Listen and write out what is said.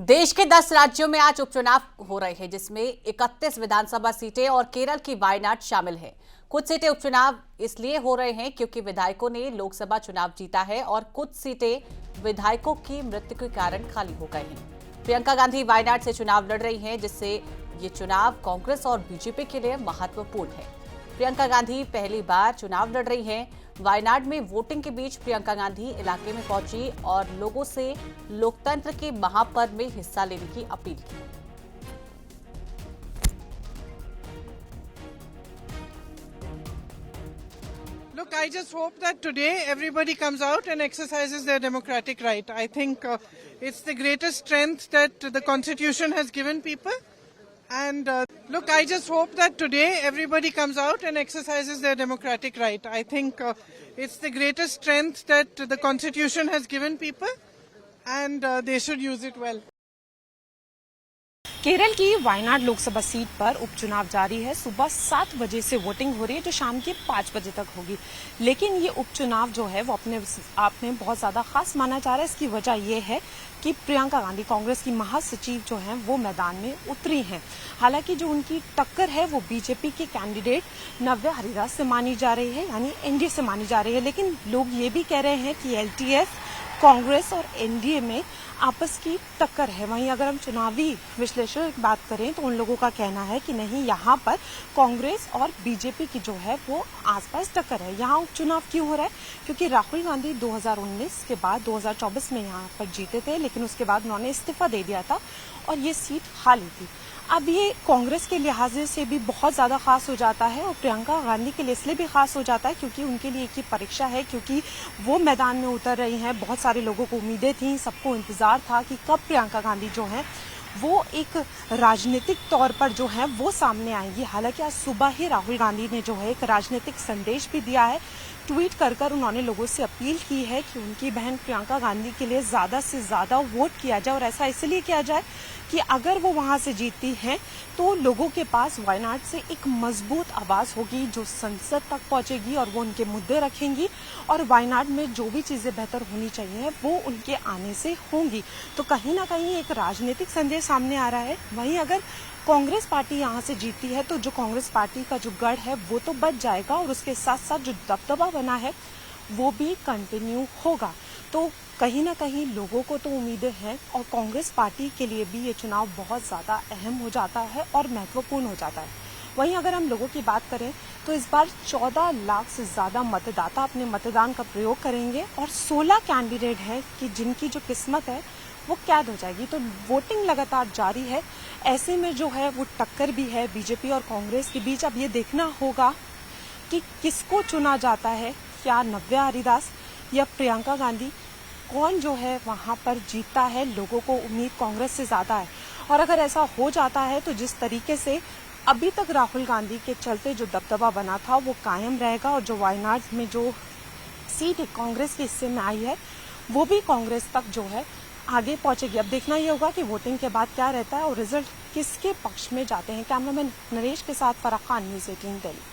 देश के 10 राज्यों में आज उपचुनाव हो रहे हैं, जिसमें 31 विधानसभा सीटें और केरल की वायनाड शामिल है। कुछ सीटें उपचुनाव इसलिए हो रहे हैं क्योंकि विधायकों ने लोकसभा चुनाव जीता है और कुछ सीटें विधायकों की मृत्यु के कारण खाली हो गए हैं। प्रियंका गांधी वायनाड से चुनाव लड़ रही हैं, जिससे ये चुनाव कांग्रेस और बीजेपी के लिए महत्वपूर्ण है। प्रियंका गांधी पहली बार चुनाव लड़ रही हैं। वायनाड में वोटिंग के बीच प्रियंका गांधी इलाके में पहुंची और लोगों से लोकतंत्र के महापर्व में हिस्सा लेने की अपील की। Look, I just hope that today everybody comes out and exercises their democratic right. I think it's the greatest strength that the Constitution has given people. And look, I just hope that today everybody comes out and exercises their democratic right. I think it's the greatest strength that the Constitution has given people, and they should use it well. Kerala की Wayanad Lok Sabha seat पर उपचुनाव जारी है। सुबह 7 बजे से voting हो रही है, जो शाम के 5 बजे तक होगी। लेकिन ये उपचुनाव जो है वो अपने आप में बहुत ज्यादा खास माना जा रहा है। इसकी वजह ये है कि प्रियंका गांधी, कांग्रेस की महासचिव जो हैं, वो मैदान में उतरी हैं। हालांकि जो उनकी टक्कर है वो बीजेपी के कैंडिडेट नव्या हरिदास से मानी जा रही है, यानी एनडीए से मानी जा रही है। लेकिन लोग ये भी कह रहे हैं कि एलटीएफ, कांग्रेस और एनडीए में आपस की टक्कर है। वहीं अगर हम चुनावी विश्लेषण की बात करें तो उन लोगों का कहना है कि नहीं, यहाँ पर कांग्रेस और बीजेपी की जो है वो आसपास टक्कर है। यहाँ उपचुनाव क्यों हो रहा है? क्योंकि राहुल गांधी 2019 के बाद 2024 में यहाँ पर जीते थे, लेकिन उसके बाद उन्होंने इस्तीफा दे दिया था और ये सीट खाली थी। अब ये कांग्रेस के लिहाज से भी बहुत ज्यादा खास हो जाता है और प्रियंका गांधी के लिए इसलिए भी खास हो जाता है क्योंकि उनके लिए एक ही परीक्षा है, क्योंकि वो मैदान में उतर रही हैं। बहुत सारे लोगों को उम्मीदें थी, सबको इंतजार था कि कब प्रियंका गांधी जो है वो एक राजनीतिक तौर पर जो है वो सामने आएंगी। हालांकि आज सुबह ही राहुल गांधी ने जो है एक राजनीतिक संदेश भी दिया है। ट्वीट कर उन्होंने लोगों से अपील की है कि उनकी बहन प्रियंका गांधी के लिए ज्यादा से ज्यादा वोट किया जाए, और ऐसा इसलिए किया जाए कि अगर वो वहां से जीतती हैं तो लोगों के पास वायनाड से एक मजबूत आवाज होगी जो संसद तक पहुंचेगी और वो उनके मुद्दे रखेंगी, और वायनाड में जो भी चीजें बेहतर होनी चाहिए वो उनके आने से होंगी। तो कहीं ना कहीं एक राजनीतिक संदेश सामने आ रहा है। वहीं अगर कांग्रेस पार्टी यहाँ से जीतती है तो जो कांग्रेस पार्टी का जो गढ़ है वो तो बच जाएगा, और उसके साथ साथ जो दबदबा बना है वो भी कंटिन्यू होगा। तो कहीं ना कहीं लोगों को तो उम्मीदें हैं, और कांग्रेस पार्टी के लिए भी ये चुनाव बहुत ज्यादा अहम हो जाता है और महत्वपूर्ण हो जाता है। वहीं अगर हम लोगों की बात करें तो इस बार 14 लाख से ज्यादा मतदाता अपने मतदान का प्रयोग करेंगे, और 16 कैंडिडेट हैं कि जिनकी जो किस्मत है वो कैद हो जाएगी। तो वोटिंग लगातार जारी है। ऐसे में जो है वो टक्कर भी है बीजेपी और कांग्रेस के बीच। अब ये देखना होगा कि किसको चुना जाता है, क्या नव्या हरिदास या प्रियंका गांधी, कौन जो है वहां पर जीतता है। लोगों को उम्मीद कांग्रेस से ज्यादा है, और अगर ऐसा हो जाता है तो जिस तरीके से अभी तक राहुल गांधी के चलते जो दबदबा बना था वो कायम रहेगा, और जो वायनाड में जो सीट कांग्रेस के हिस्से में आई है वो भी कांग्रेस तक जो है आगे पहुंचेगी। अब देखना ये होगा कि वोटिंग के बाद क्या रहता है और रिजल्ट किसके पक्ष में जाते हैं। कैमरामैन नरेश के साथ फराह खान, न्यूज़ 18 दिल्ली।